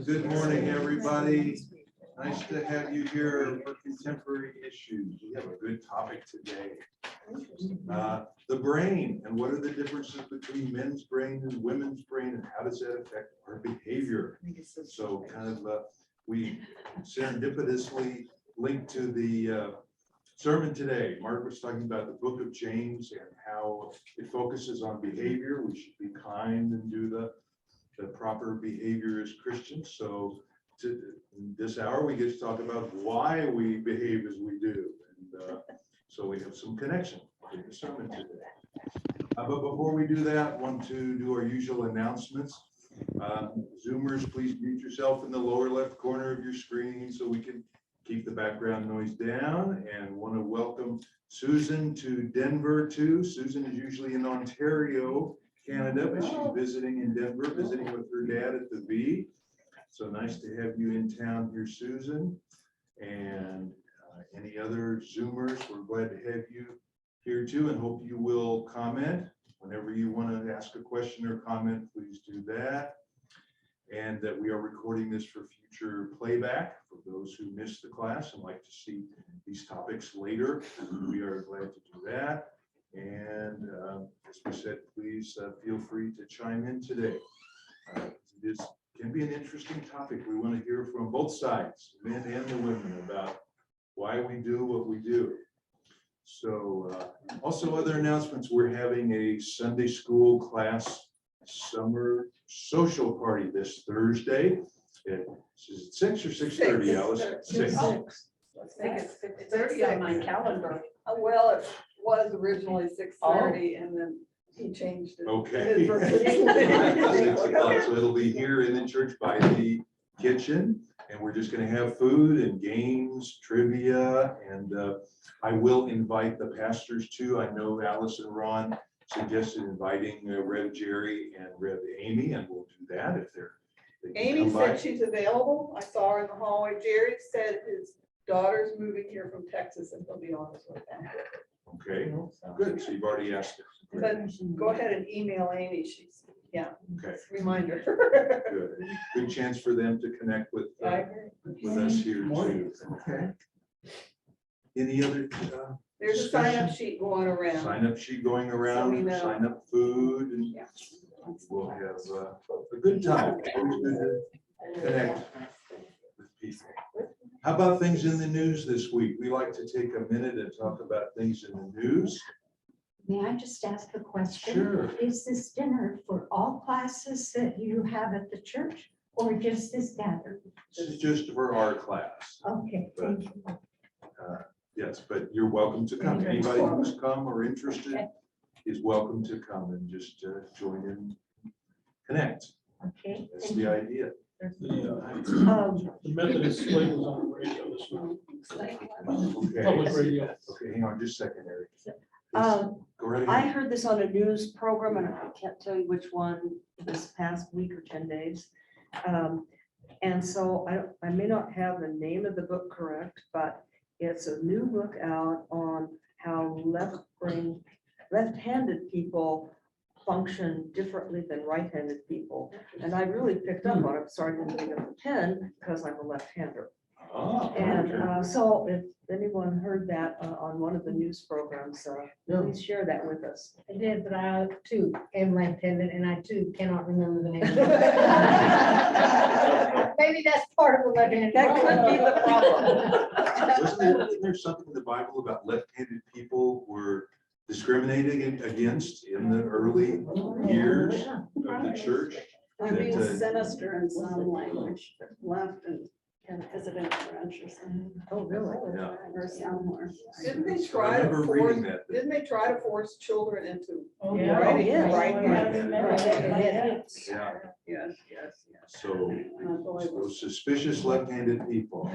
Good morning, everybody. Nice to have you here for contemporary issues. We have a good topic today. The brain, and what are the differences between men's brain and women's brain, and how does that affect our behavior? So kind of we serendipitously linked to the sermon today. Mark was talking about the book of James and how it focuses on behavior. We should be kind and do the proper behavior as Christians. So in this hour, we get to talk about why we behave as we do. And so we have some connection with the sermon today. But before we do that, I want to do our usual announcements. Zoomers, please mute yourself in the lower left corner of your screen so we can keep the background noise down, and want to welcome Susan to Denver too. Susan is usually in Ontario, Canada, but she's visiting in Denver, visiting with her dad at the V. So nice to have you in town here, Susan. And any other Zoomers, we're glad to have you here too, and hope you will comment. Whenever you want to ask a question or comment, please do that. And that we are recording this for future playback for those who missed the class and like to see these topics later. We are glad to do that. And as we said, please feel free to chime in today. This can be an interesting topic. We want to hear from both sides, men and the women, about why we do what we do. So also other announcements, we're having a Sunday school class summer social party this Thursday. Is it 6 or 6:30, Alice? 6. I think it's 6:30 on my calendar. Well, it was originally 6:30 and then he changed it. Okay. 6 o'clock, so it'll be here in the church by the kitchen, and we're just going to have food and games, trivia, and I will invite the pastors too. I know Alice and Ron suggested inviting Rev Jerry and Rev Amy, and we'll do that if they can Amy come by. said she's available. I saw her in the hallway. Jerry said his daughter's moving here from Texas and he'll be on his way down. Okay, good. So you've already asked her. But go ahead and email Amy. She's, Okay, reminder. good. Good chance for them to connect with I agree. us here too. Okay. Any other There's a sign-up sheet going around. sign-up sheet going So we around, know. sign up food, and Yeah. we'll have a good time. Always good to connect with people. How about things in the news this week? We like to take a minute and talk about things in the news. May I just ask a question? Sure. Is this dinner for all classes that you have at the church or just this gathering? This is just for our class. Okay, thank you. Yes, but you're welcome to come. Anybody who's come or interested is welcome to come and just join in, connect. Okay. That's the idea. Um, The Methodist slate was on the radio this morning, public Okay, radio. okay, hang on just a second, Eric. Go right I ahead. heard this on a news program, and I can't tell you which one this past week or 10 days. And so I may not have the name of the book correct, but it's a new book out on how left-handed people function differently than right-handed people. And I really picked up on it, starting to pick up the pen because I'm a left-hander. Ah, And okay. so if anyone heard that on one of the news programs, please share that with us. I did, but I too am left-handed and I too cannot remember the name. Maybe that's part of the left-handed. That could be the problem. Wasn't there something in the Bible about left-handed people were discriminated against in the early years of the church? I'm being That, sinister in some language, left and visiting French or something. Oh, really? Yeah. Or somewhere. Didn't they I try to remember force, reading that. didn't they try to force children into Yeah. writing? Oh, yes. Right. Yeah, Yes, yes, yes. so Unbelievable. those suspicious left-handed people.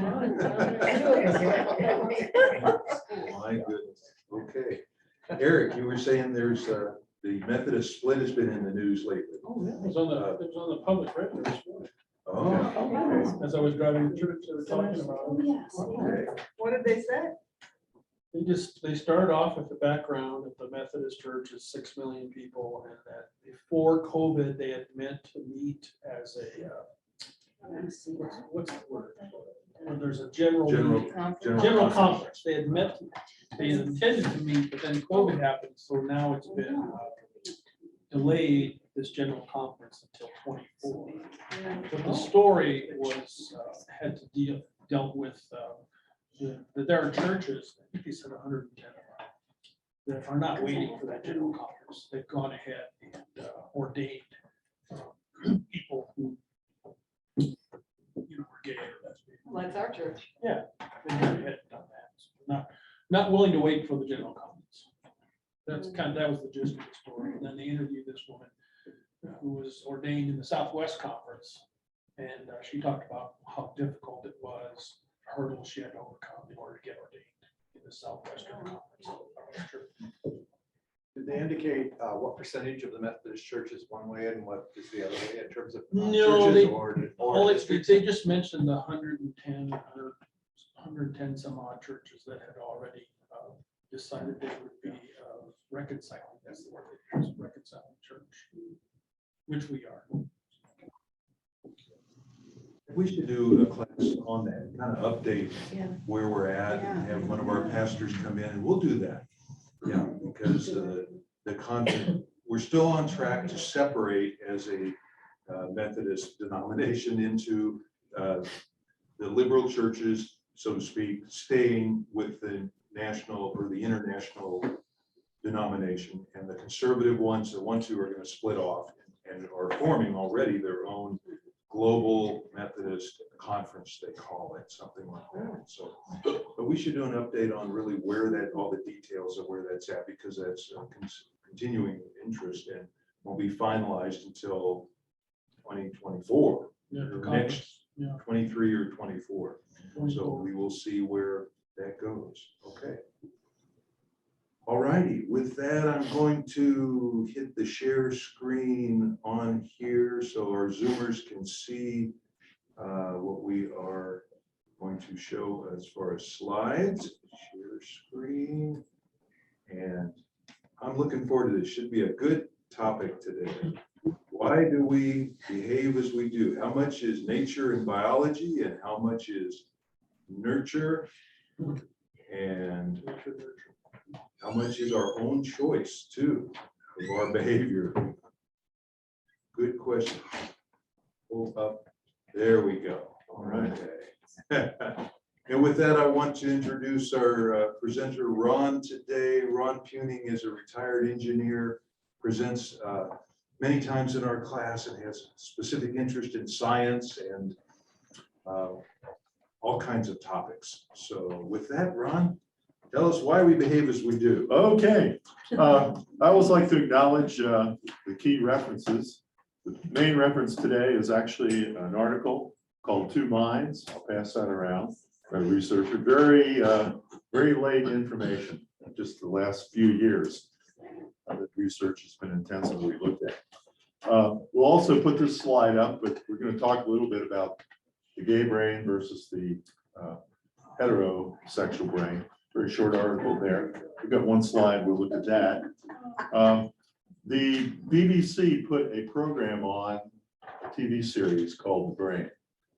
My goodness. Okay. Eric, you were saying there's the Methodist split has been in the news lately. Oh, It really? was on the public radio this morning. Oh, Oh, As I was driving to church, they were talking about it. yes. okay. What did they say? They started off with the background that the Methodist Church is 6 million people, and that before COVID, they had meant to meet as a, what's the word? When there's a general conference. They had met, they had intended to meet, but then COVID happened, so now it's been delayed, this general conference, until 24. But the story was, had to dealt with that there are churches, I think he said 110 of them, that are not waiting for that general conference. They've gone ahead and ordained people who, were gay or lesbian. Well, that's our church. Yeah, they went ahead and done that. So not willing to wait for the general conference. That was the gist of the story. And then they interviewed this woman who was ordained in the Southwest Conference. And she talked about how difficult it was, hurdles she had to overcome in order to get ordained in the Southwestern Conference. Did they indicate what percentage of the Methodist Church is one way and what is the other way in terms of No, churches Well, districts? they just mentioned the 110 some odd churches that had already decided they would be reconciling. That's the word they use, reconciling church, which we are. We should do a class on that, kind of update Yeah. where we're at, and Yeah. have one of our pastors come in, and we'll do that. Yeah, because the content, we're still on track to separate as a Methodist denomination into the liberal churches, so to speak, staying with the national or the international denomination, and the conservative ones, the ones who are going to split off and are forming already their own global Methodist conference, they call it, something like that. So, but we should do an update on really where that, all the details of where that's at, because that's continuing interest and won't be finalized until 2024, Yeah, the or conference, next yeah. 23 or 24. So we will see where that goes. Okay. All righty, with that, I'm going to hit the share screen on here so our Zoomers can see what we are going to show as far as slides. Share screen. And I'm looking forward to this. Should be a good topic today. Why do we behave as we do? How much is nature and biology, and how much is nurture? And how much is our own choice too of our behavior? Good question. Pull up. There we go. All right. And with that, I want to introduce our presenter, Ron, today. Ron Puning is a retired engineer, presents many times in our class, and has specific interest in science and all kinds of topics. So with that, Ron, tell us why we behave as we do. Okay, I always like to acknowledge the key references. The main reference today is actually an article called Two Minds. I'll pass that around. By a researcher, very late information, just the last few years. That research has been intensively looked at. We'll also put this slide up, but we're going to talk a little bit about the gay brain versus the heterosexual brain. Very short article there. We've got one slide, we'll look at that. The BBC put a program on a TV series called The Brain,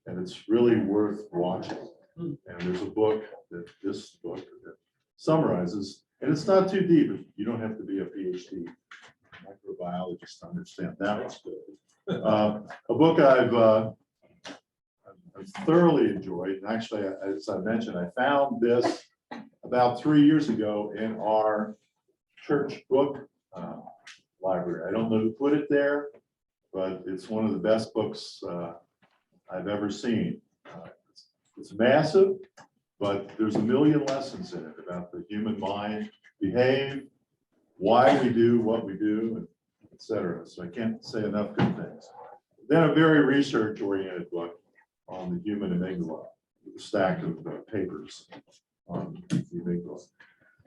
and it's really worth watching. And there's a book this book that summarizes, and it's not too deep. You don't have to be a PhD microbiologist to understand that. It's good. A book I've thoroughly enjoyed, and actually, as I mentioned, I found this about 3 years ago in our church book library. I don't know who put it there, but it's one of the best books I've ever seen. It's massive, but there's a million lessons in it about the human mind, behave, why we do what we do, and et cetera. So I can't say enough good things. Then a very research-oriented book on the human amygdala, with a stack of papers on the amygdala.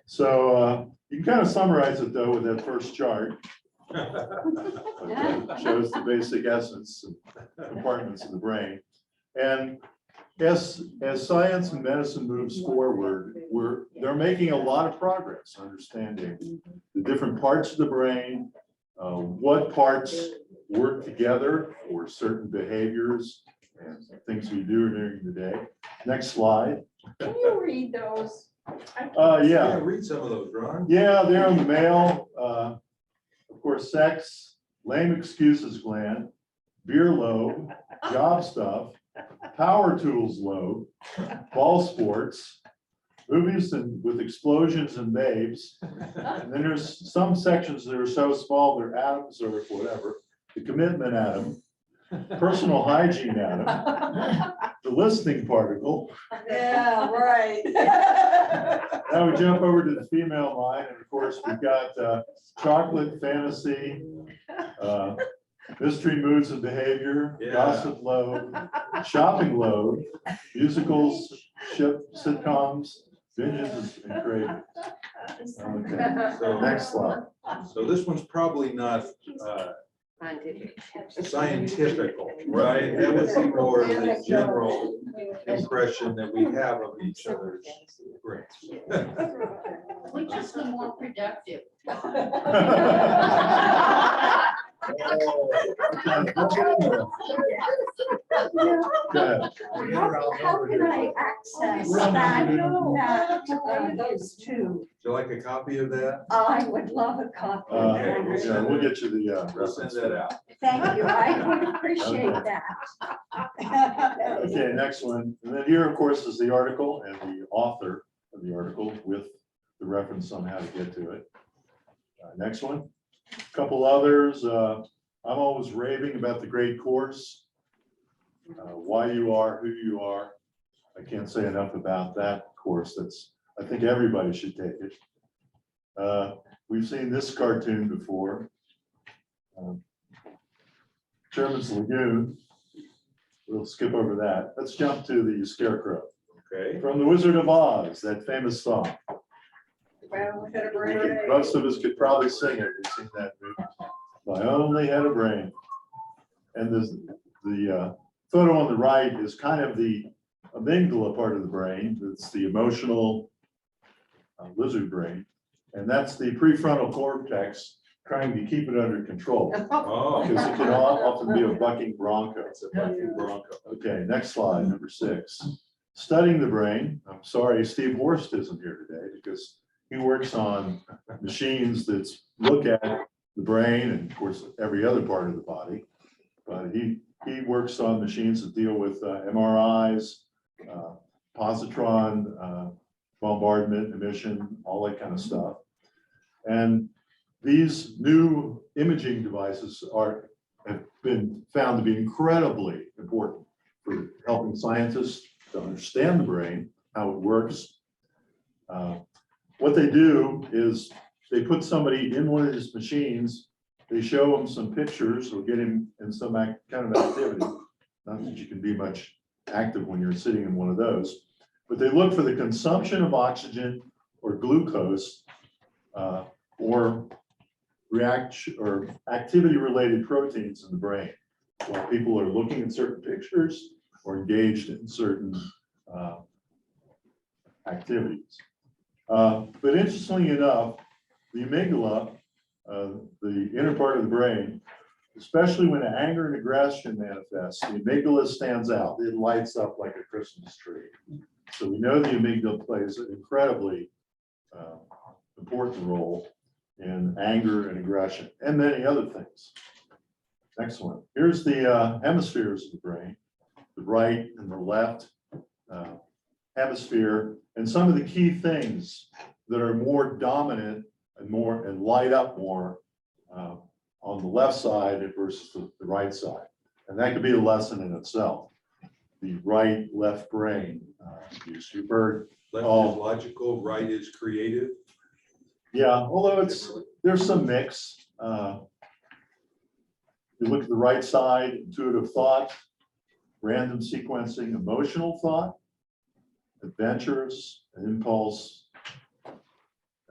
So you can kind of summarize it though with that first chart. It shows the basic essence and compartments of the brain. And as science and medicine moves forward, they're making a lot of progress, understanding the different parts of the brain, what parts work together for certain behaviors and things we do during the day. Next slide. Can you read those? Yeah, Read some of those, Ron. yeah, they're in the mail. Of course, sex, lame excuses gland, beer lobe, job stuff, power tools lobe, ball sports, movies and with explosions and babes. And then there's some sections that are so small, they're atoms or whatever. The commitment atom, personal hygiene atom, the listening particle. Yeah, right. Now we jump over to the female line, and of course, we've got chocolate, fantasy, mystery, moods and behavior, Yeah. gossip load, shopping load, musicals, sitcoms, binges and cravings. Okay, So next slide. So this one's probably not scientific, right? That would be more of the general impression that we have of each other's brains. We just be more productive. How can I access those two? Would you like a copy of that? I would love a copy. of that. Yeah, we'll get you the. We'll send that out. Thank you, I would appreciate that. Okay, next one. And then here, of course, is the article and the author of the article with the reference on how to get to it. Next one. Couple others. I'm always raving about the great course. Why you are, who you are. I can't say enough about that course. I think everybody should take it. We've seen this cartoon before. Sherman's Lagoon. We'll skip over that. Let's jump to the Scarecrow. Okay. From The Wizard of Oz, that famous song. Well, we had a great Most of us could probably sing it. We've seen that movie. I only had a brain. And the photo on the right is kind of the amygdala part of the brain. It's the emotional lizard brain. And that's the prefrontal cortex trying to keep it under control. Oh, Because it can often be a bucking bronco. it's a bucking bronco. Okay, next slide, number 6. Studying the brain. I'm sorry, Steve Horst isn't here today because he works on machines that look at the brain and of course every other part of the body. But he works on machines that deal with MRIs, positron, bombardment, emission, all that kind of stuff. And these new imaging devices have been found to be incredibly important for helping scientists to understand the brain, how it works. What they do is they put somebody in one of these machines, they show them some pictures or get him in some kind of activity. Not that you can be much active when you're sitting in one of those, but they look for the consumption of oxygen or glucose or reaction or activity related proteins in the brain while people are looking at certain pictures or engaged in certain activities. But interestingly enough, the amygdala, the inner part of the brain, especially when anger and aggression manifests, the amygdala stands out. It lights up like a Christmas tree. So we know the amygdala plays an incredibly important role in anger and aggression and many other things. Next one. Here's the hemispheres of the brain, the right and the left hemisphere, and some of the key things that are more dominant and light up more on the left side versus the right side. And that could be a lesson in itself. The right, left brain. You've heard. Left is logical, right is creative. Yeah, although there's some mix. You look at the right side, intuitive thought, random sequencing, emotional thought, adventurous, impulse,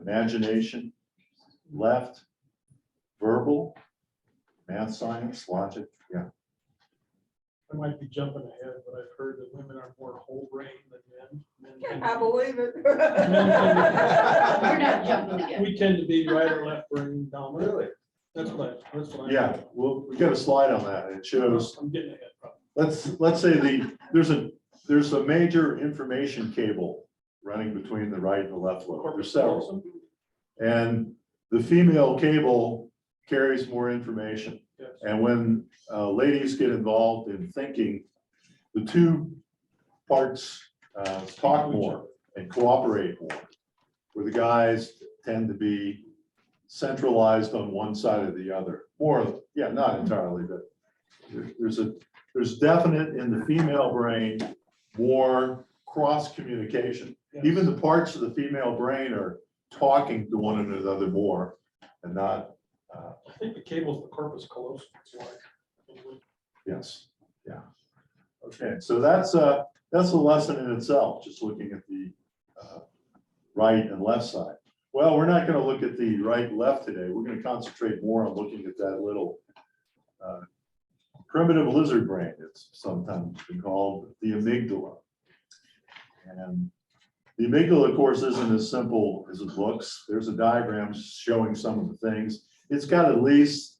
imagination, left, verbal, math, science, logic, yeah. I might be jumping ahead, but I've heard that women are more whole brain than men. Men tend I to believe it. We're not jumping the be- gun. We tend to be right or left brain dominant. Really? That's what I. Yeah, well, we got a slide on that. It shows, I'm getting ahead, probably. let's say there's a major information cable running between the right and the left lobe. There's Corpus several. callosum. And the female cable carries more information. Yes. And when ladies get involved in thinking, the two parts talk more and cooperate more. Where the guys tend to be centralized on one side or the other. More, yeah, not entirely, but there's definite in the female brain more cross communication. Yes. Even the parts of the female brain are talking to one another more and not, I think the cable's the corpus callosum. It's like, yes, yeah. Okay, so that's a lesson in itself, just looking at the right and left side. Well, we're not gonna look at the right and left today. We're gonna concentrate more on looking at that little primitive lizard brain. It's sometimes been called the amygdala. And the amygdala, of course, isn't as simple as it looks. There's a diagram showing some of the things. It's got at least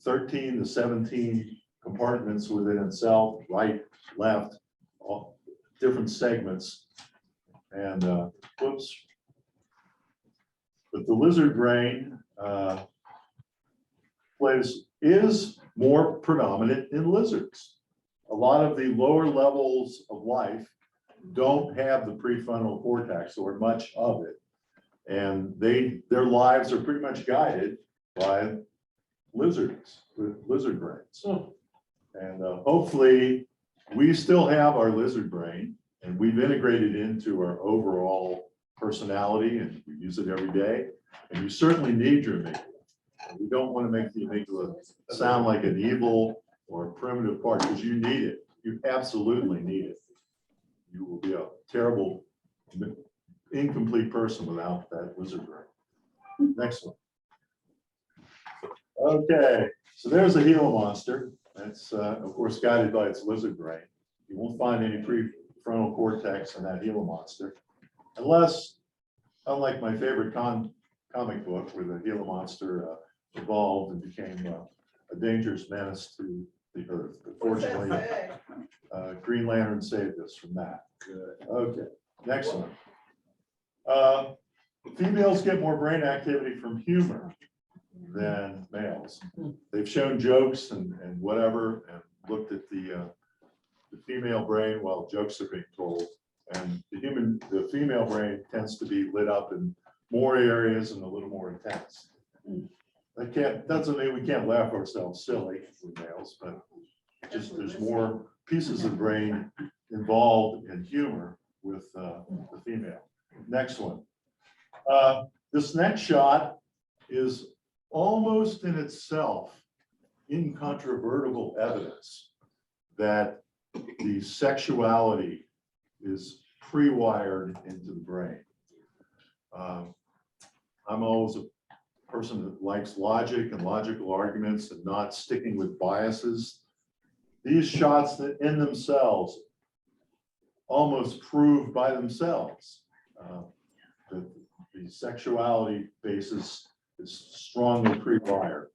13 to 17 compartments within itself, right, left, all different segments. And whoops. But the lizard brain is more predominant in lizards. A lot of the lower levels of life don't have the prefrontal cortex or much of it. And their lives are pretty much guided by lizards with lizard brains. So, And hopefully we still have our lizard brain and we've integrated into our overall personality and we use it every day. And you certainly need your amygdala. And we don't want to make the amygdala sound like an evil or a primitive part because you need it. You absolutely need it. You will be a terrible, incomplete person without that lizard brain. Next one. Okay, so there's a Gila monster. That's, of course, guided by its lizard brain. You won't find any prefrontal cortex in that Gila monster. Unless, unlike my favorite comic book where the Gila monster evolved and became a dangerous menace to the earth. But What's that fortunately, say? Green Lantern saved us from that. Good. Okay, next one. Females get more brain activity from humor than males. They've shown jokes and whatever, and looked at the female brain while jokes are being told. And the female brain tends to be lit up in more areas and a little more intense. Doesn't mean we can't laugh ourselves silly with males, but just there's more pieces of brain involved in humor with the female. Next one. This next shot is almost in itself incontrovertible evidence that the sexuality is pre-wired into the brain. I'm always a person that likes logic and logical arguments and not sticking with biases. These shots that in themselves almost prove by themselves that the sexuality basis is strongly pre-wired.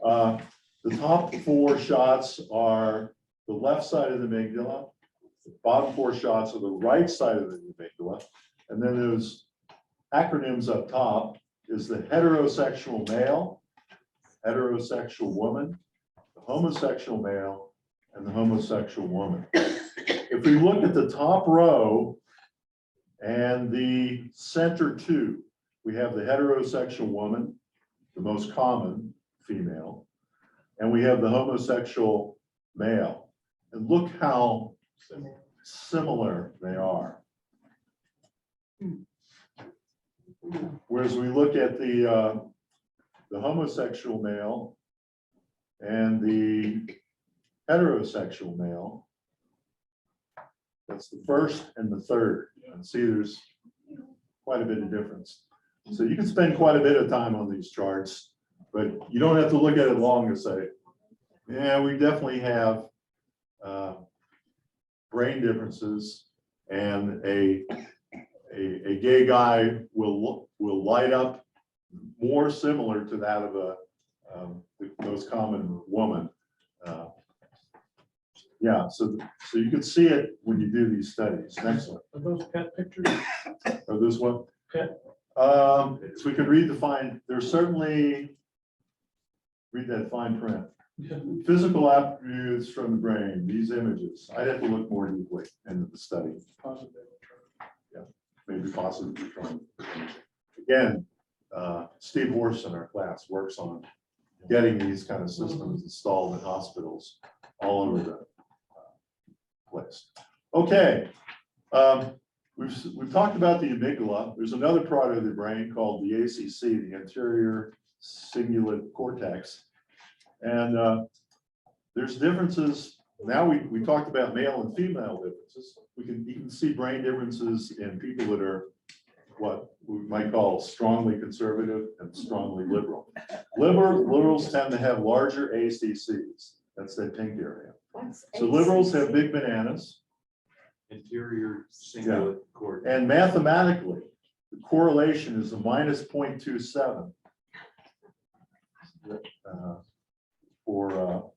The top four shots are the left side of the amygdala. The bottom four shots are the right side of the amygdala. And then those acronyms up top is the heterosexual male, heterosexual woman, the homosexual male, and the homosexual woman. If we look at the top row and the center two, we have the heterosexual woman, the most common female, and we have the homosexual male. And look how similar they are. Whereas we look at the homosexual male and the heterosexual male, that's the first and the third. And see, there's quite a bit of difference. So you can spend quite a bit of time on these charts, but you don't have to look at it long to say, yeah, we definitely have brain differences, and a gay guy will light up more similar to that of a most common woman. Yeah, so you can see it when you do these studies. Next one. Are those pet pictures? Or this one? Pet. So we could read the fine, there's certainly, read that fine print. Physical attributes from the brain, these images. I'd have to look more deeply into the study, maybe possibly trying. Again, Steve Horst in our class works on getting these kind of systems installed in hospitals all over the place. Okay. We've talked about the amygdala. There's another part of the brain called the ACC, the anterior cingulate cortex. And there's differences. Now we talked about male and female differences. You can see brain differences in people that are what we might call strongly conservative and strongly liberal. Liberals tend to have larger ACCs. That's that pink area. So liberals have big bananas. Anterior cingulate cord. And mathematically, the correlation is a minus 0.27 for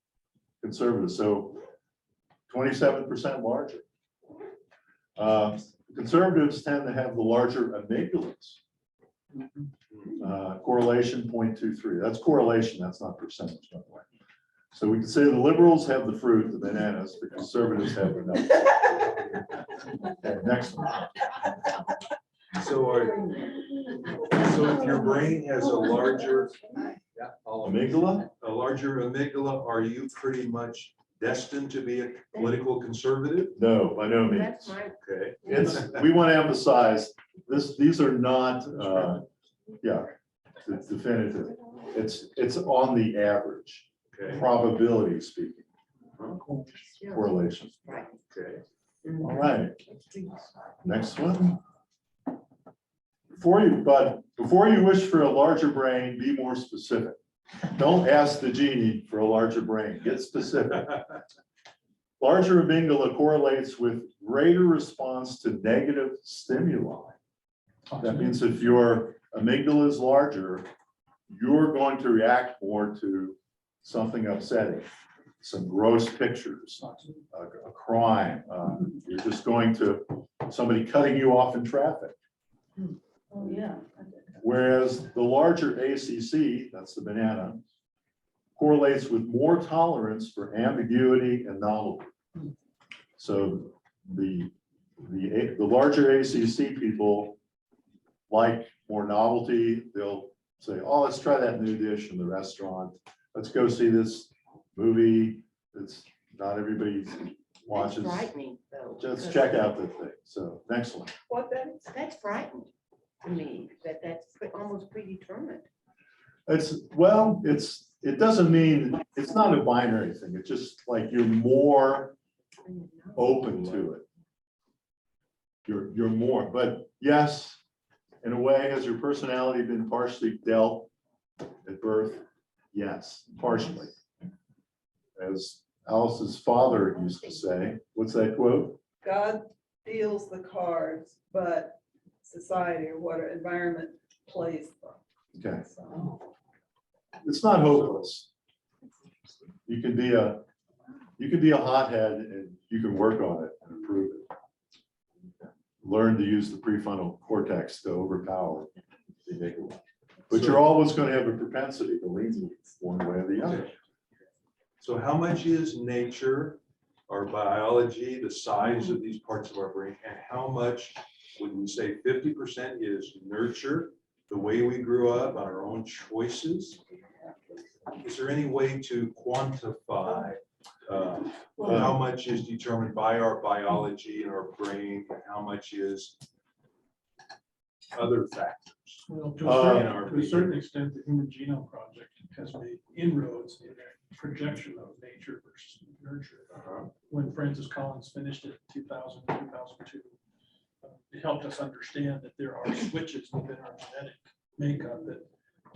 conservatives. So 27% larger. Conservatives tend to have the larger amygdalas. Correlation 0.23. That's correlation. That's not percentage, by the way. So we can say the liberals have the fruit, the bananas, the conservatives have the nuts. Okay, next one. So if your brain has a larger Amygdala? are you pretty much destined to be a political conservative? No, by no means. That's my, Okay. We want to emphasize these are not, definitive. It's on the average, Okay. probability speaking, correlation. Okay. All right, next one. Before you wish for a larger brain, be more specific. Don't ask the genie for a larger brain, get specific. Larger amygdala correlates with greater response to negative stimuli. That means if your amygdala is larger, you're going to react more to something upsetting, some gross pictures, a crime. You're just going to somebody cutting you off in traffic. Oh, yeah. Whereas the larger ACC, that's the banana, correlates with more tolerance for ambiguity and novelty. So the larger ACC people like more novelty. They'll say, oh, let's try that new dish in the restaurant. Let's go see this movie. It's not everybody that's watches. frightening though. Just check out the thing. So next one. What then? That's frightening to me, that's almost predetermined. It doesn't mean, it's not a binary thing. It's just like you're more open to it. You're more, but yes, in a way, has your personality been partially dealt at birth? Yes, partially. As Alice's father used to say, what's that quote? God deals the cards, but society or what environment plays them. Okay, So, it's not hopeless. You can be a hothead and you can work on it and improve it. Learn to use the prefrontal cortex to overpower the amygdala. But you're always going to have a propensity to lean one way or the other. So how much is nature, our biology, the size of these parts of our brain, and how much would we say 50% is nurture, the way we grew up on our own choices? Is there any way to quantify how much is determined by our biology and our brain, and how much is other factors? Well, to a certain extent, the Human Genome Project has made inroads in a projection of nature versus nurture. When Francis Collins finished it in 2000, 2002, it helped us understand that there are switches within our genetic makeup that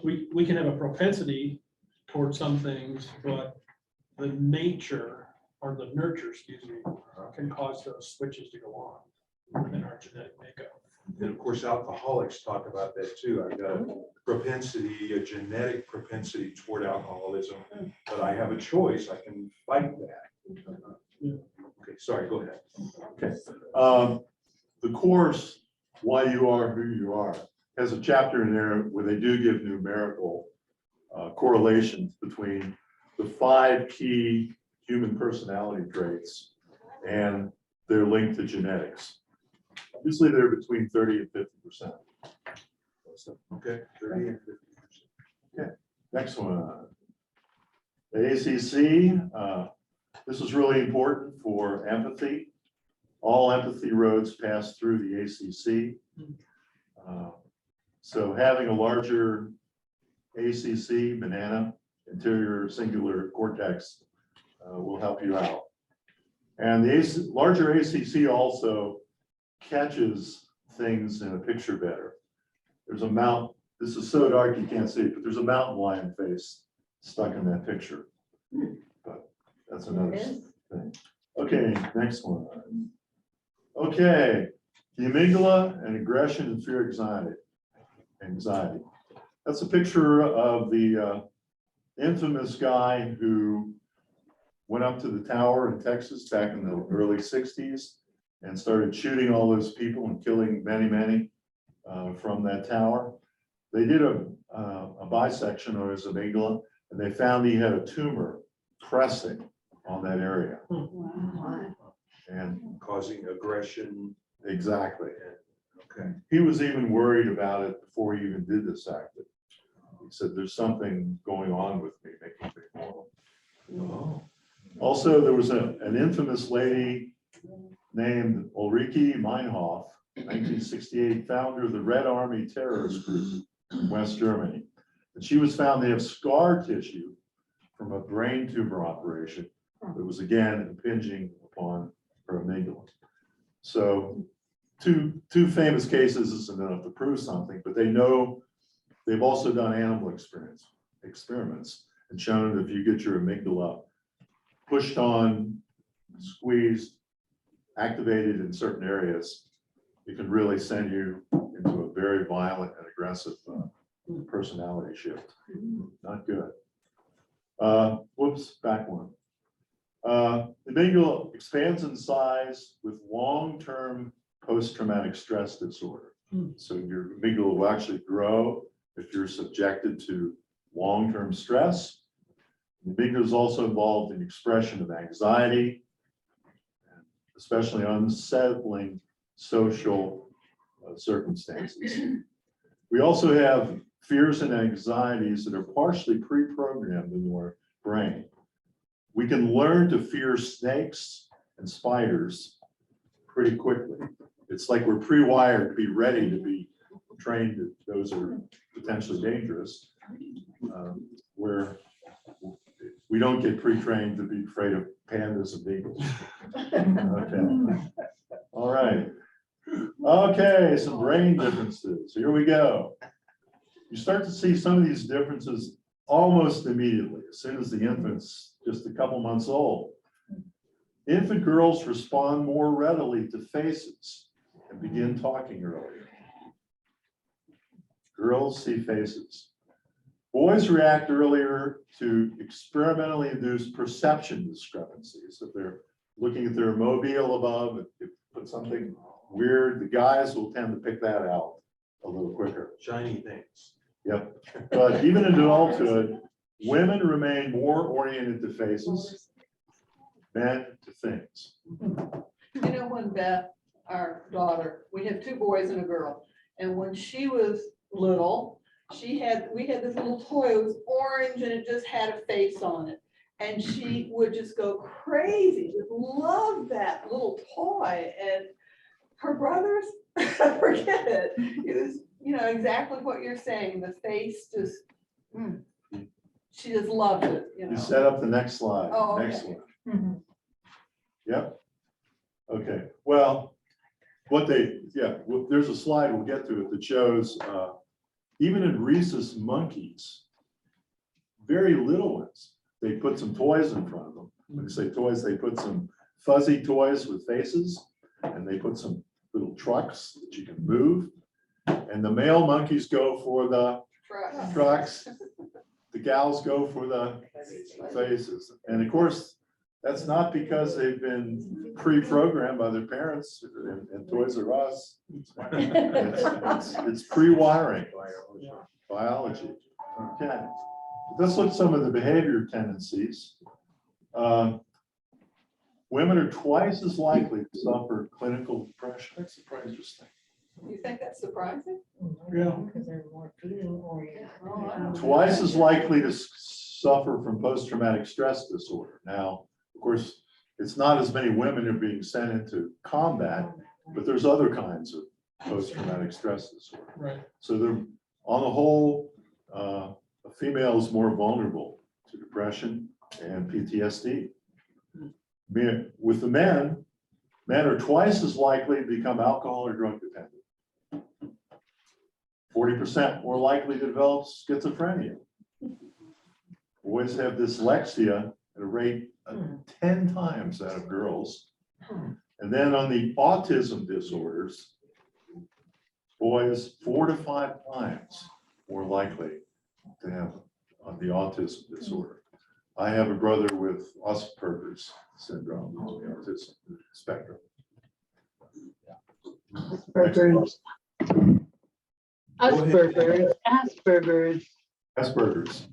we can have a propensity towards some things, but the nature or the nurture, excuse me, can cause those switches to go on within our genetic makeup. And of course, alcoholics talk about that too. I've got a propensity, a genetic propensity toward alcoholism, but I have a choice. I can fight that. Okay, sorry, go ahead. Okay. The course, Why You Are Who You Are, has a chapter in there where they do give numerical correlations between the 5 key human personality traits and their link to genetics. Usually they're between 30 and 50%. Okay, 30 and 50%. Next one. The ACC, this is really important for empathy. All empathy roads pass through the ACC. So having a larger ACC, banana, anterior singular cortex, will help you out. And the larger ACC also catches things in a picture better. There's a this is so dark you can't see it, but there's a mountain lion face stuck in that picture. But that's another thing. Okay, next one. Okay, the amygdala and aggression and fear anxiety. That's a picture of the infamous guy who went up to the tower in Texas back in the early 60s and started shooting all those people and killing many from that tower. They did a bisection on his amygdala, and they found he had a tumor pressing on that area. And Causing aggression. exactly. Okay. He was even worried about it before he even did this act. He said, there's something going on with me, making me normal. Oh. Also, there was an infamous lady named Ulrike Meinhof, 1968, founder of the Red Army terrorist group in West Germany. And she was found to have scar tissue from a brain tumor operation that was again impinging upon her amygdala. So two famous cases isn't enough to prove something, but they know they've also done animal experiments and shown that if you get your amygdala pushed on, squeezed, activated in certain areas, it can really send you into a very violent and aggressive personality shift. Not good. Whoops, back one. The amygdala expands in size with long-term post-traumatic stress disorder. So your amygdala will actually grow if you're subjected to long-term stress. The amygdala is also involved in expression of anxiety, especially unsettling social circumstances. We also have fears and anxieties that are partially pre-programmed in our brain. We can learn to fear snakes and spiders pretty quickly. It's like we're pre-wired to be ready to be trained that those are potentially dangerous, where we don't get pre-trained to be afraid of pandas and beagles. Okay. All right. Okay, some brain differences. Here we go. You start to see some of these differences almost immediately, as soon as the infant's just a couple months old. Infant girls respond more readily to faces and begin talking earlier. Girls see faces. Boys react earlier to experimentally induced perception discrepancies. If they're looking at their mobile above, if you put something weird, the guys will tend to pick that out a little quicker. Shiny things. Yep. But even in adulthood, women remain more oriented to faces, men to things. You know, when Beth, our daughter, we have 2 boys and a girl, and when she was little, we had this little toy, it was orange and it just had a face on it. And she would just go crazy, just love that little toy. And her brothers, forget it. It was, you know, exactly what you're saying. The face just, she just loved it, you You know. set up the next slide. Oh, Next okay. one. Yep. Okay, well, there's a slide, we'll get to it, that shows even in rhesus monkeys, very little ones, they put some toys in front of them When they say toys, they put some fuzzy toys with faces, and they put some little trucks that you can move. And the male monkeys go for the Truck. trucks, the gals go for the faces. And of course, that's not because they've been pre-programmed by their parents and Toys R Us. It's pre-wiring, biology. Okay, let's look at some of the behavior tendencies. Women are twice as likely to suffer clinical depression. That's interesting. You think that's surprising? Yeah. Because they're more feeling oriented. Oh, I don't know. Twice as likely to suffer from post-traumatic stress disorder. Now, of course, it's not as many women are being sent into combat, but there's other kinds of post-traumatic stress disorder. Right. So they're, on the whole, a female is more vulnerable to depression and PTSD. With the men are twice as likely to become alcohol or drug dependent. 40% more likely to develop schizophrenia. Boys have dyslexia at a rate of 10 times that of girls. And then on the autism disorders, boys 4 to 5 times more likely to have on the autism disorder. I have a brother with Asperger's syndrome on the autism spectrum. Asperger's. Asperger's. Asperger's.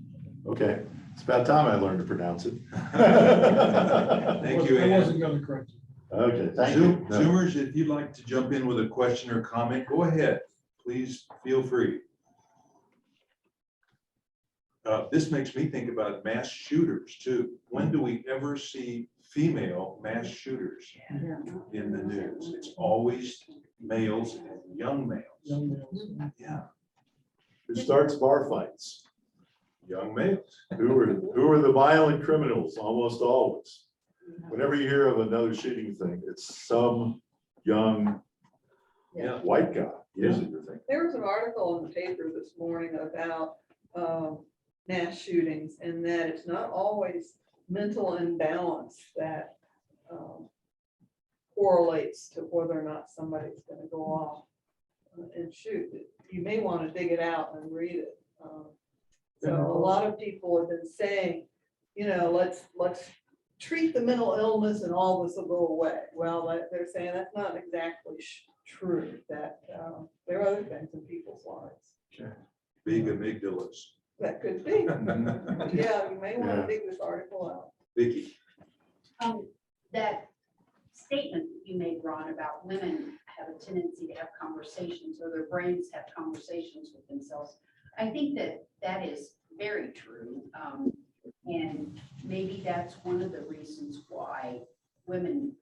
Okay, it's about time I learned to pronounce it. Thank you, I Ann. wasn't gonna correct you. Okay, thank you. No. Zoomers, if you'd like to jump in with a question or comment, go ahead. Please feel free. This makes me think about mass shooters too. When do we ever see female mass shooters in the news? It's always males and young males. Young males. Yeah, Who starts bar fights? young males. Who are the violent criminals? Almost always. Whenever you hear of another shooting thing, it's some young Yeah. white guy usually the thing. There was an article in the paper this morning about mass shootings and that it's not always mental imbalance that correlates to whether or not somebody's gonna go off and shoot. You may want to dig it out and read it. So a lot of people have been saying, you know, let's treat the mental illness and all this will go away. Well, they're saying that's not exactly true, that there are other things in people's lives. Big amygdalas. That could be. Yeah, you may want Yeah. to dig this article out. Vicky. That statement that you made, Ron, about women have a tendency to have conversations, or their brains have conversations with themselves. I think that that is very true. And maybe that's one of the reasons why women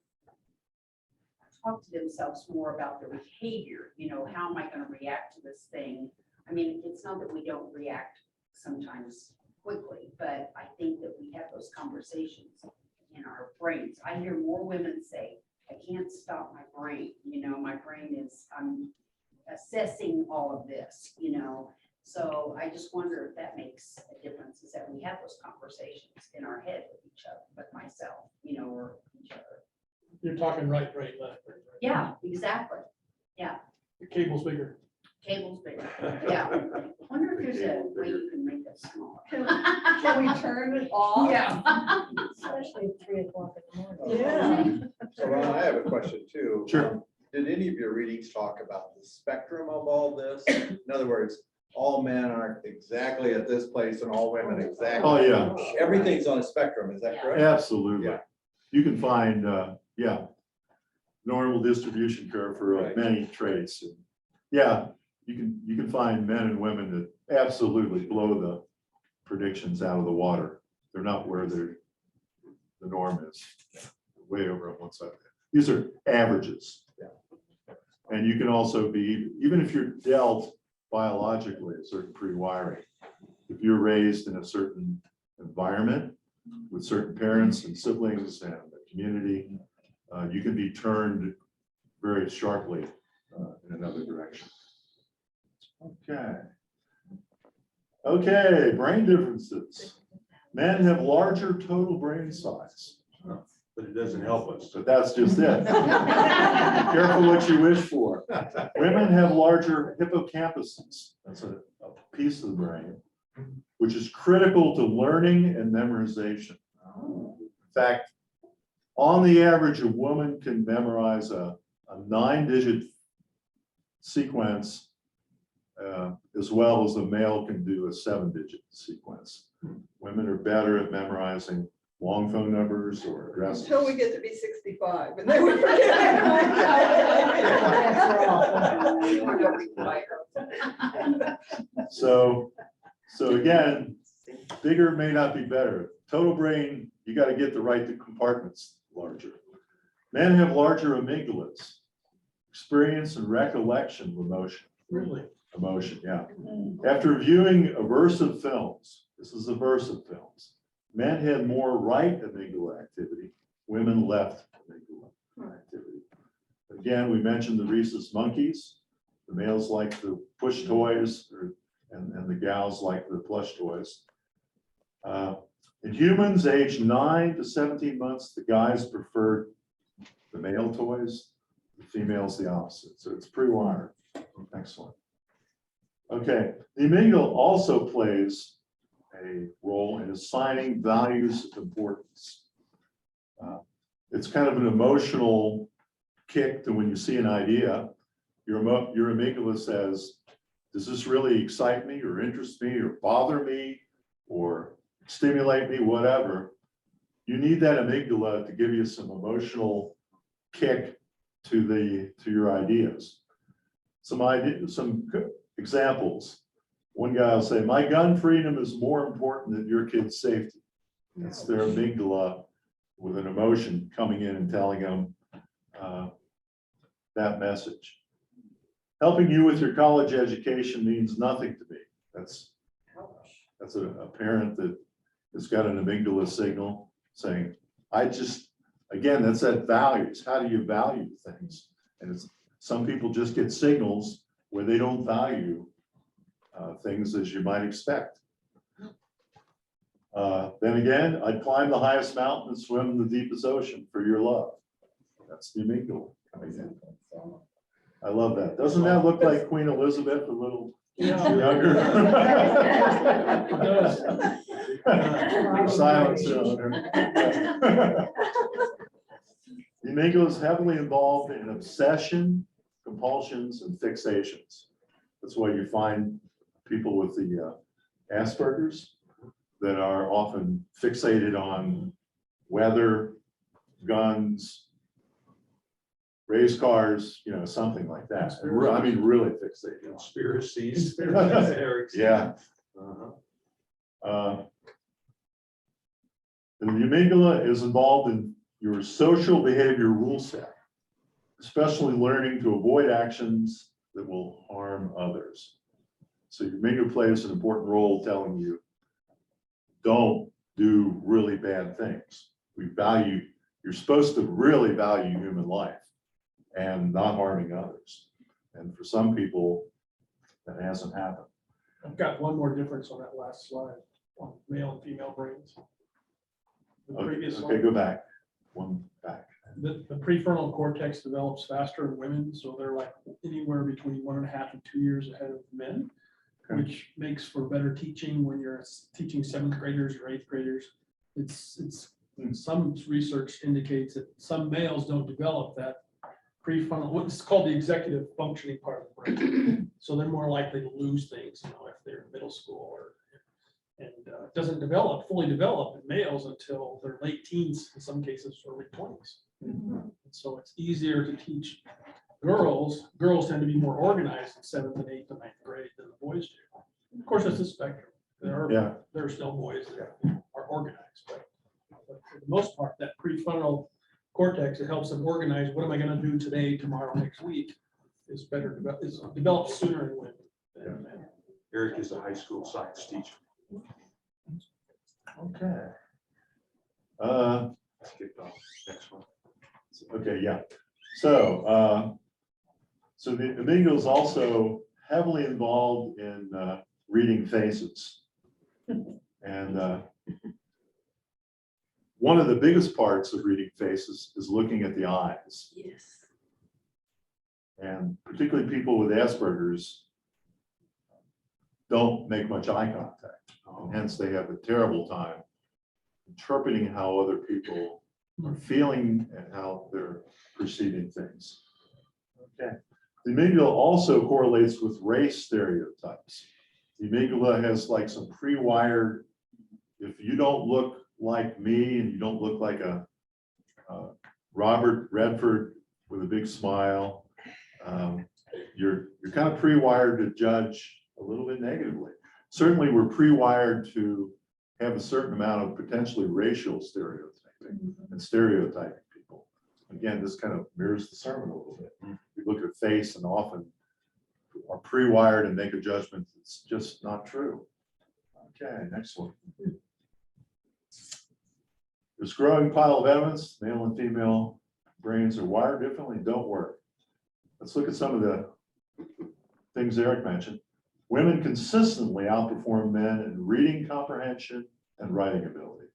talk to themselves more about their behavior. You know, how am I going to react to this thing? I mean, it's not that we don't react sometimes quickly, but I think that we have those conversations in our brains. I hear more women say, I can't stop my brain. You know, my brain is, I'm assessing all of this, you know. So I just wonder if that makes a difference, is that we have those conversations in our head with each other, with myself, you know, or each other. You're talking right, right, left, right, right. Yeah, exactly. The cable's bigger. Cable's bigger. Yeah. Wonder if there's a way you can make that smaller. Can we turn it off? Yeah. Especially at 3 o'clock in the morning. Yeah. So Ron, I have a question too. Sure. Did any of your readings talk about the spectrum of all this? In other words, all men aren't exactly at this place and all women exactly. Oh, yeah, Everything's on a spectrum, is that correct? absolutely. Yeah. You can find, normal distribution curve for Right. many traits. And, yeah, you can find men and women that absolutely blow the predictions out of the water. They're not where the norm is, way over on one side. These are averages. Yeah. And you can also be, even if you're dealt biologically a certain pre-wiring, if you're raised in a certain environment with certain parents and siblings and a community, you can be turned very sharply in another direction. Okay, brain differences. Men have larger total brain size. But it doesn't help us. but that's just it. Careful what you wish for. Women have larger hippocampuses. That's a piece of the brain, which is critical to learning and memorization. In fact, on the average, a woman can memorize a 9-digit sequence as well as a male can do a 7-digit sequence. Women are better at memorizing long phone numbers or addresses. Until we get to be 65, and then we forget. So again, bigger may not be better. Total brain, you got to get the right compartments larger. Men have larger amygdalas, experience and recollection of emotion. Really? Emotion, yeah. After viewing aversive films, this is aversive films, men had more right amygdala activity, women left amygdala activity. Again, we mentioned the rhesus monkeys. The males like the push toys, and the gals like the plush toys. In humans aged 9 to 17 months, the guys preferred the male toys, the females the opposite. So it's pre-wired. Excellent. Okay, the amygdala also plays a role in assigning values of importance. It's kind of an emotional kick to when you see an idea, your amygdala says, does this really excite me or interest me or bother me or stimulate me, whatever. You need that amygdala to give you some emotional kick to your ideas. Some examples. One guy will say, my gun freedom is more important than your kid's safety. That's their amygdala with an emotion coming in and telling them that message. Helping you with your college education means nothing to me. That's a parent that has got an amygdala signal saying, again, that's that values. How do you value things? And some people just get signals where they don't value things as you might expect. Then again, I'd climb the highest mountain and swim in the deepest ocean for your love. That's the amygdala coming in. I love that. Doesn't that look like Queen Elizabeth a little younger? It does. Silence. The amygdala is heavily involved in obsession, compulsions, and fixations. That's why you find people with the Asperger's that are often fixated on weather, guns, race cars, something like that. I mean, really fixated. Conspiracies. Yeah. Uh-huh. And the amygdala is involved in your social behavior rule set, especially learning to avoid actions that will harm others. So your amygdala plays an important role telling you, don't do really bad things. You're supposed to really value human life and not harming others. And for some people, that hasn't happened. I've got one more difference on that last slide, on male and female brains. The previous Okay, slide, go back. One back. the prefrontal cortex develops faster in women, so they're like anywhere between 1.5 and 2 years ahead of men, Okay. which makes for better teaching when you're teaching 7th graders or 8th graders. Some research indicates that some males don't develop that prefrontal, what's called the executive functioning part of the brain. So they're more likely to lose things, if they're in middle school and it doesn't fully develop in males until their late teens, in some cases, early 20s. And so it's easier to teach girls. Girls tend to be more organized in 7th and 8th and 9th grade than the boys do. Of course, it's a spectrum. There are still boys that are organized, but for the most part, that prefrontal cortex, it helps them organize. What am I going to do today, tomorrow, next week? Is developed sooner in women than men. Eric is a high school science teacher. Okay. Let's kick off. Next one. Okay, yeah. So the amygdala is also heavily involved in reading faces. And one of the biggest parts of reading faces is looking at the eyes. Yes. And particularly people with Asperger's don't make much eye contact. And hence they have a terrible time interpreting how other people are feeling and how they're perceiving things. Okay. The amygdala also correlates with race stereotypes. The amygdala has like some pre-wired, if you don't look like me and you don't look like a Robert Redford with a big smile, you're kind of pre-wired to judge a little bit negatively. Certainly we're pre-wired to have a certain amount of potentially racial stereotyping and stereotyping people. Again, this kind of mirrors the sermon a little bit. We look at a face and often are pre-wired and make a judgment that's just not true. Okay, next one. There's a growing pile of evidence, male and female brains are wired differently, don't work. Let's look at some of the things Eric mentioned. Women consistently outperform men in reading comprehension and writing ability.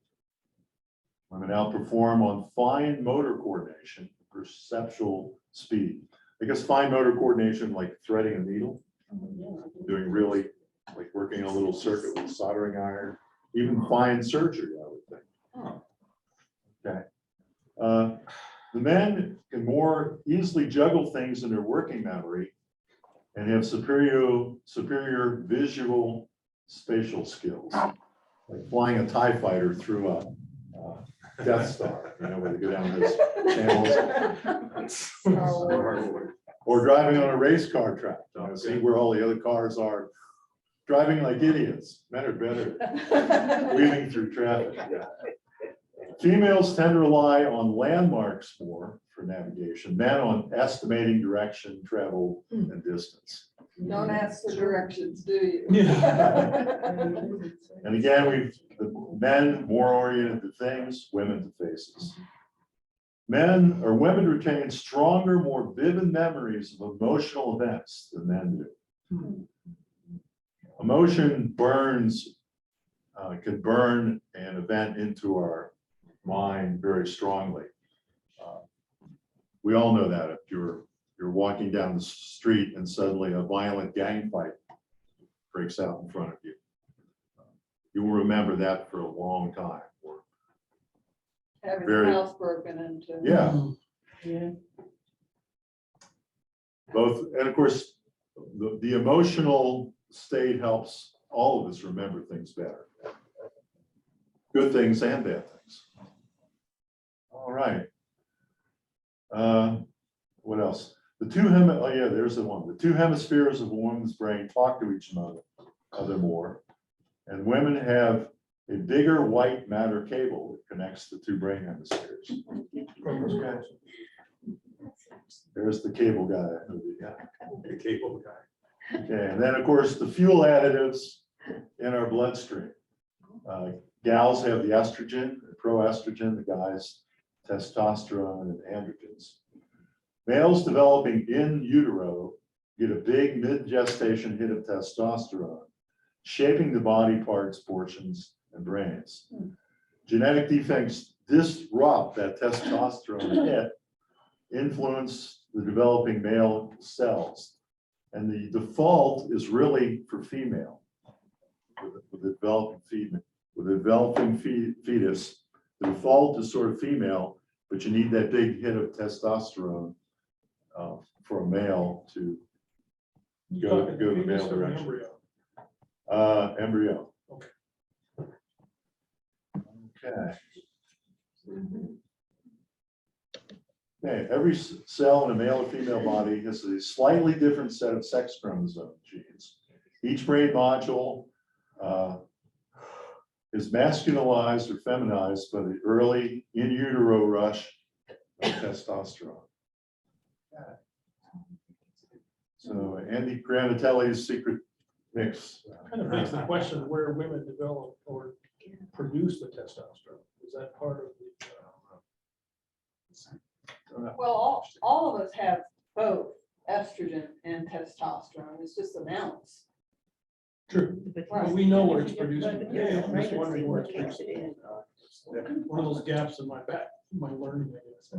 Women outperform on fine motor coordination, perceptual speed. I guess fine motor coordination, like threading a needle, doing really, like working a little circuit with a soldering iron, even fine surgery, I would think. Okay. The men can more easily juggle things in their working memory and have superior visual spatial skills, like flying a TIE fighter through a Death Star, you know, where they go down those channels. Or driving on a race car track, you know, see where all the other cars are, driving like idiots. Men are better at weaving through traffic. Females tend to rely on landmarks more for navigation, men on estimating direction, travel, and distance. Don't ask the directions, do you? And again, the men more oriented to things, women to faces. Men or women retain stronger, more vivid memories of emotional events than men do. Emotion burns, can burn an event into our mind very strongly. We all know that if you're walking down the street and suddenly a violent gang fight breaks out in front of you, you will remember that for a long time. Or Having Very- the house broken into. yeah, Yeah. both, and of course, the emotional state helps all of us remember things better. Good things and bad things. All right. What else? Oh yeah, there's the one. The two hemispheres of a woman's brain talk to each other more. And women have a bigger white matter cable that connects the two brain hemispheres. There's the cable guy. The cable guy. Okay, and then of course, the fuel additives in our bloodstream. Gals have the estrogen, the proestrogen, the guys testosterone and androgens. Males developing in utero get a big mid-gestation hit of testosterone, shaping the body parts, portions, and brains. Genetic defects disrupt that testosterone hit, influence the developing male cells. And the default is really for female. With the developing fetus, the default is sort of female, but you need that big hit of testosterone for a male to go the male direction. Embryo. Okay. Okay. Okay, every cell in a male or female body has a slightly different set of sex chromosome genes. Each brain module is masculinized or feminized by the early in utero rush of testosterone. So Andy Granatelli's secret mix. Kind of begs the question where women develop or produce the testosterone. Is that part of the? Well, all of us have both estrogen and testosterone. It's just amounts. True. But Well, we know where it's produced. But, Yeah, yeah, I'm right, just wondering where it's it's produced. one of those gaps in my back, my learning, I guess.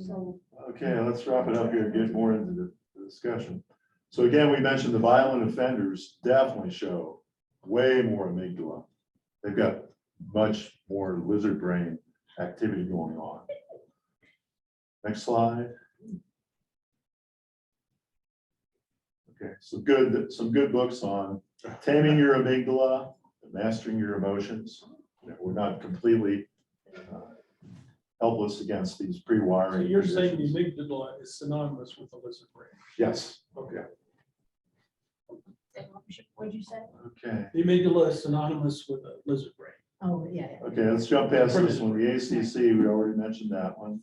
So, Okay, let's wrap it up here and get more into the discussion. So again, we mentioned the violent offenders definitely show way more amygdala. They've got much more lizard brain activity going on. Next slide. Okay, some good books on taming your amygdala, mastering your emotions. We're not completely helpless against these So pre-wiring. you're saying the conditions. amygdala is synonymous with the lizard brain? Yes, Okay. what'd you say? okay. The amygdala is synonymous with the lizard brain. Oh, yeah. Okay, let's jump past this one. The ACC, we already mentioned that one.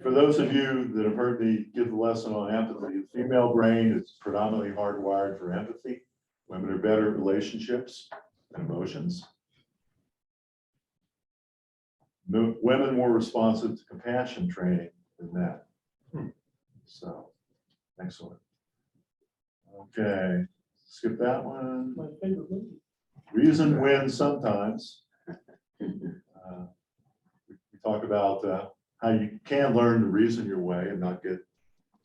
For those of you that have heard me give the lesson on empathy, the female brain is predominantly hardwired for empathy. Women are better at relationships and emotions. Women more responsive to compassion training than men. So, excellent. Okay, skip that one. My favorite movie. Reason wins sometimes. We talk about how you can learn to reason your way and not get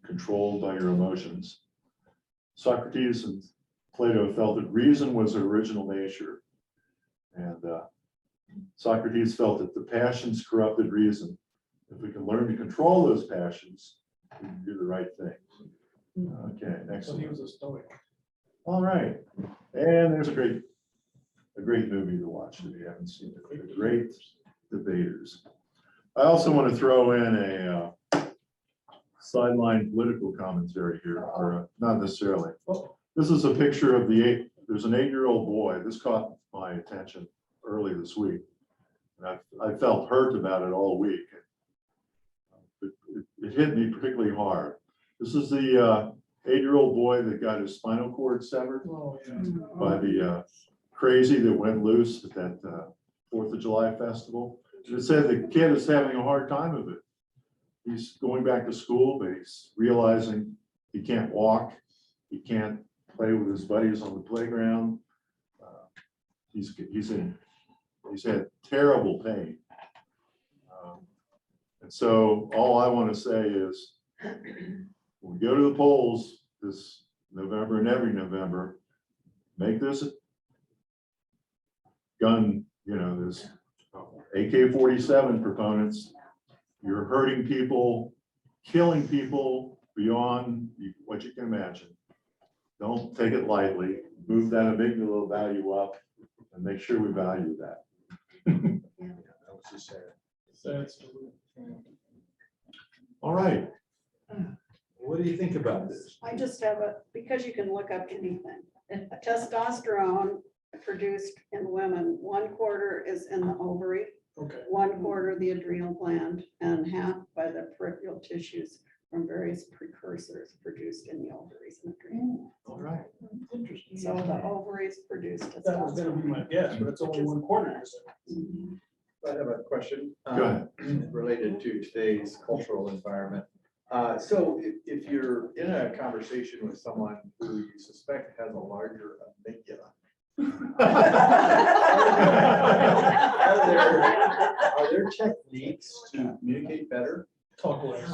controlled by your emotions. Socrates and Plato felt that reason was their original nature. And Socrates felt that the passions corrupted reason. If we can learn to control those passions, we can do the right thing. Okay, So he excellent. was a stoic. All right, and there's a great movie to watch if you haven't seen it. The Great Debaters. I also want to throw in a sideline political commentary here, or not necessarily. This is a picture of there's an 8-year-old boy. This caught my attention early this week. And I felt hurt about it all week. It hit me particularly hard. This is the 8-year-old boy that got his spinal cord severed Oh, yeah. by the crazy that went loose at that 4th of July festival. And it said the kid is having a hard time of it. He's going back to school, but he's realizing he can't walk. He can't play with his buddies on the playground. He's had terrible pain. And so all I want to say is, when we go to the polls this November and every November, make this gun, this AK-47 proponents, you're hurting people, killing people beyond what you can imagine. Don't take it lightly. Move that amygdala value up and make sure we value that. That was just sad. Sad story. All right. What do you think about this? I just have because you can look up anything. Testosterone produced in women, 1/4 is in the ovary, Okay. 1/4 the adrenal gland, and half by the peripheral tissues from various precursors produced in the ovaries and adrenal. All right. Interesting. So the ovaries produce That was gonna be my guess, but it's only 1/4. I have a question. Go ahead. Related to today's cultural environment. So if you're in a conversation with someone who you suspect has a larger amygdala, are there techniques to communicate better? Talk less.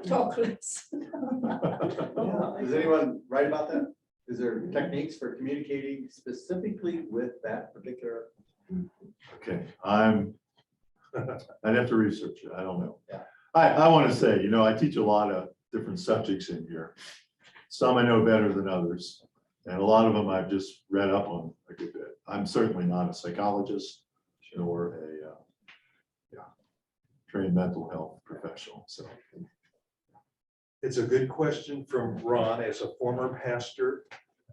Chocolates. Does anyone write about that? Is there techniques for communicating specifically with that particular? Okay, I'd have to research it. I don't know. Yeah. I want to say, I teach a lot of different subjects in here. Some I know better than others, and a lot of them I've just read up on a good bit. I'm certainly not a psychologist nor a trained mental health professional, so. It's a good question from Ron as a former pastor.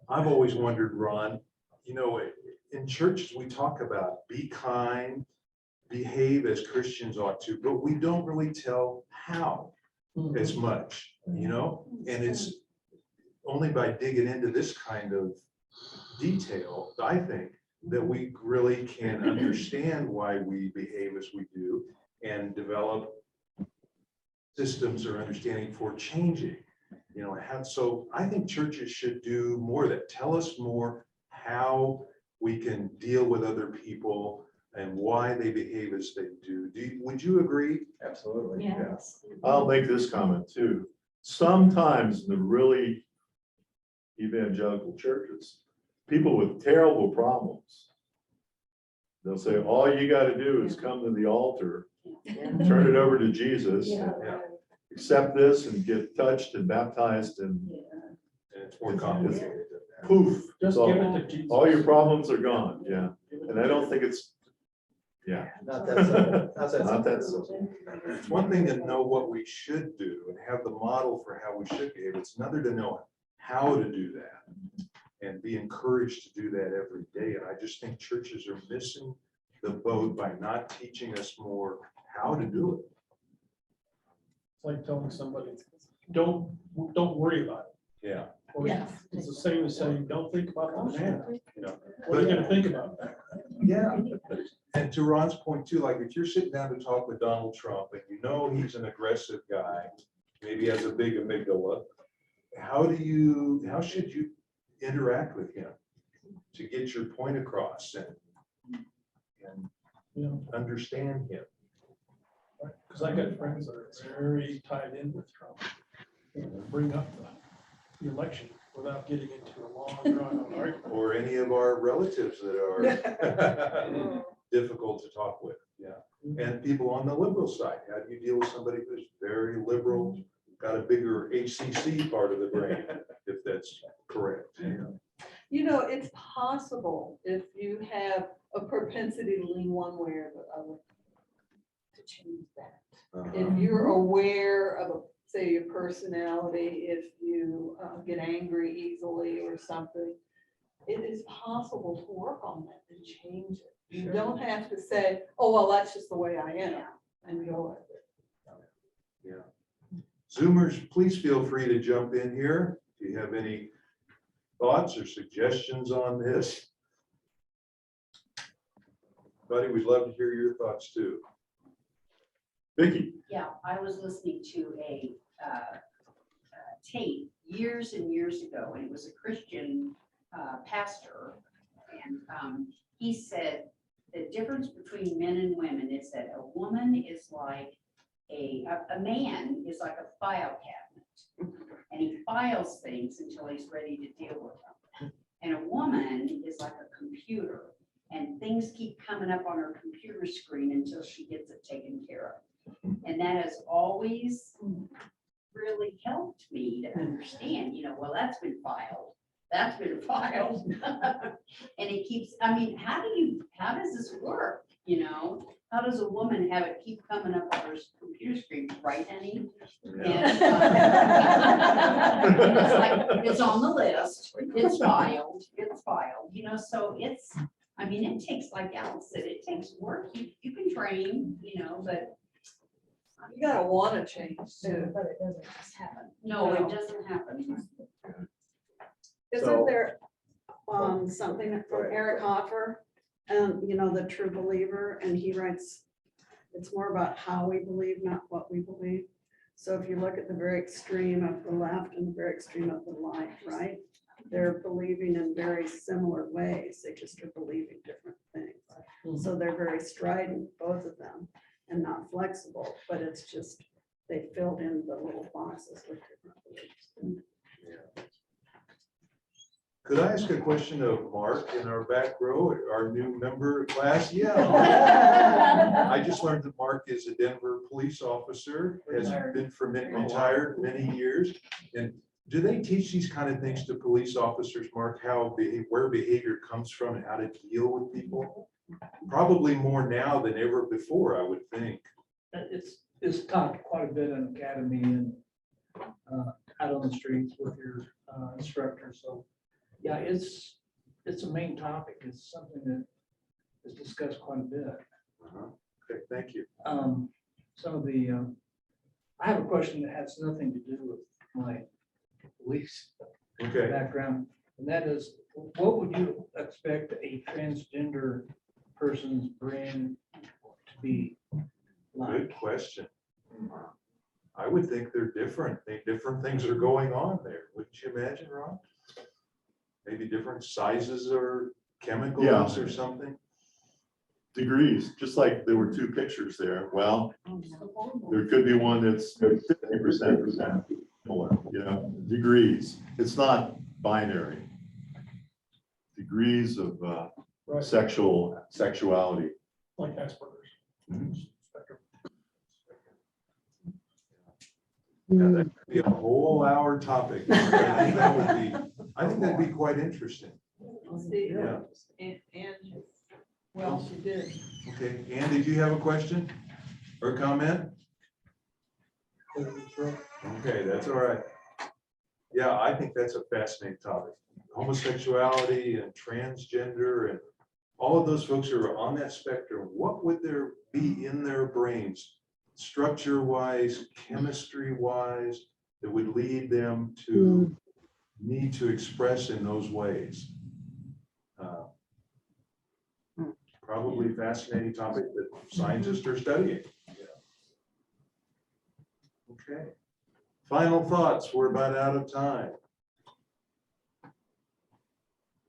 I've always wondered, Ron, in churches, we talk about be kind, behave as Christians ought to, but we don't really tell how as much, and it's only by digging into this kind of detail, I think, that we really can understand why we behave as we do and develop systems or understanding for changing. So I think churches should do more of that. Tell us more how we can deal with other people and why they behave as they do. Would you agree? Absolutely, yeah. Yes. I'll make this comment too. Sometimes the really evangelical churches, people with terrible problems, they'll say, all you gotta do is come to the altar, turn it over to Jesus, Yeah. accept this and get touched and baptized and And it's more complicated than that. poof, it's Just all, give it to Jesus. all your problems are gone, yeah. Give it And I to don't think it's, yeah. Not that simple. Not that simple. It's one thing to know what we should do and have the model for how we should behave. It's another to know how to do that and be encouraged to do that every day. And I just think churches are missing the boat by not teaching us more how to do it. It's like telling somebody, don't worry about it. Yeah. Or Yes. it's the same as saying, don't think about the banana. You know, What are you gonna think about? yeah. And to Ron's point too, like if you're sitting down to talk with Donald Trump and you know he's an aggressive guy, maybe has a big amygdala, how should you interact with him to get your point across and You know, understand him? because I got friends that are very tied in with Trump. You know, bring up the election without getting into a long drawn out argument. Or any of our relatives that are difficult to talk with, yeah. And people on the liberal side, how do you deal with somebody who's very liberal, got a bigger HCC part of the brain, if that's correct? You know, it's possible if you have a propensity to lean one way or the other to change that. If you're aware of, say, your personality, if you get angry easily or something, it is possible to work on that and change it. You don't have to say, oh, well, that's just the way I am, and go with it. Yeah. Zoomers, please feel free to jump in here. Do you have any thoughts or suggestions on this? Buddy, we'd love to hear your thoughts too. Vicky, Yeah, I was listening to a tape years and years ago, and it was a Christian pastor. And he said the difference between men and women is that a woman is like a man is like a file cabinet, and he files things until he's ready to deal with them. And a woman is like a computer, and things keep coming up on her computer screen until she gets it taken care of. And that has always really helped me to understand, you know, well, that's been filed. That's been filed. And it keeps, I mean, how does this work? You know, how does a woman have it keep coming up on her computer screen, right, honey? And, and it's like, it's on the list, it's filed, you know, so it's, I mean, it takes, like Alice said, it takes work. You can train, you know, but You gotta wanna change too. But it doesn't just happen. no, it doesn't happen. Isn't there something from Eric Hoffer, you know, the true believer, and he writes, it's more about how we believe, not what we believe. So if you look at the very extreme of the left and the very extreme of the right, right? They're believing in very similar ways, they just are believing different things. So they're very strident, both of them, and not flexible, but it's just, they filled in the little boxes with different beliefs. Could I ask a question of Mark in our back row, our new member class? Yeah. I just learned that Mark is a Denver police officer, has been retired many years. And do they teach these kind of things to police officers, Mark, where behavior comes from and how to deal with people? Probably more now than ever before, I would think. It's taught quite a bit in academy and out on the streets with your instructor. So, yeah, it's a main topic. It's something that is discussed quite a bit. Okay, thank you. Some of the, I have a question that has nothing to do with my police Okay, background, and that is, what would you expect a transgender person's brain to be like? good question. I would think they're different. Different things are going on there. Wouldn't you imagine, Ron? maybe different sizes or chemicals or something? Degrees, just like there were two pictures there. Well, there could be one that's 50% similar, you know, degrees. It's not binary. Degrees of Right, sexuality. like Asperger's. Spectrum. Yeah, that could be a whole hour topic. I think that'd be quite interesting. See, Yeah. and, well, she did. Okay, Ann, did you have a question or comment? Okay, that's all right. Yeah, I think that's a fascinating topic. Homosexuality and transgender and all of those folks who are on that spectrum, what would there be in their brains, structure wise, chemistry wise, that would lead them to need to express in those ways? Probably fascinating topic that scientists are studying. Okay. Final thoughts, we're about out of time.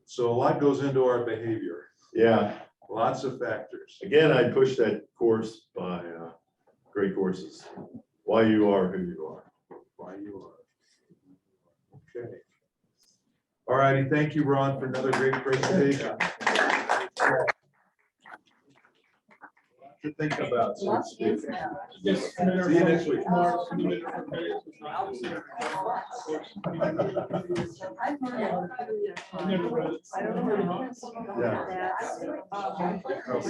So a lot goes into our behavior, Yeah, lots of factors. again, I'd push that course by great courses. Why you are who you are. Why you are. Okay. All righty, thank you, Ron, for another great presentation. To think about. so to speak. Yes. See you next week. Never read it. I don't know. Yeah. That's,